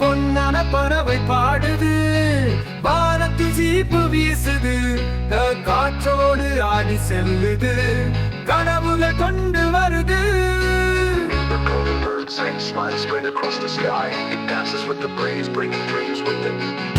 பொன்னான பறவை பாடுது, வானத்தில் சீப்பு வீசுது, காற்றோடு ஆடி செல்லுது, கனவுகள் கொண்டு வருது. The golden bird sings, smiles spread across the sky. It dances with the breeze, bringing dreams with it.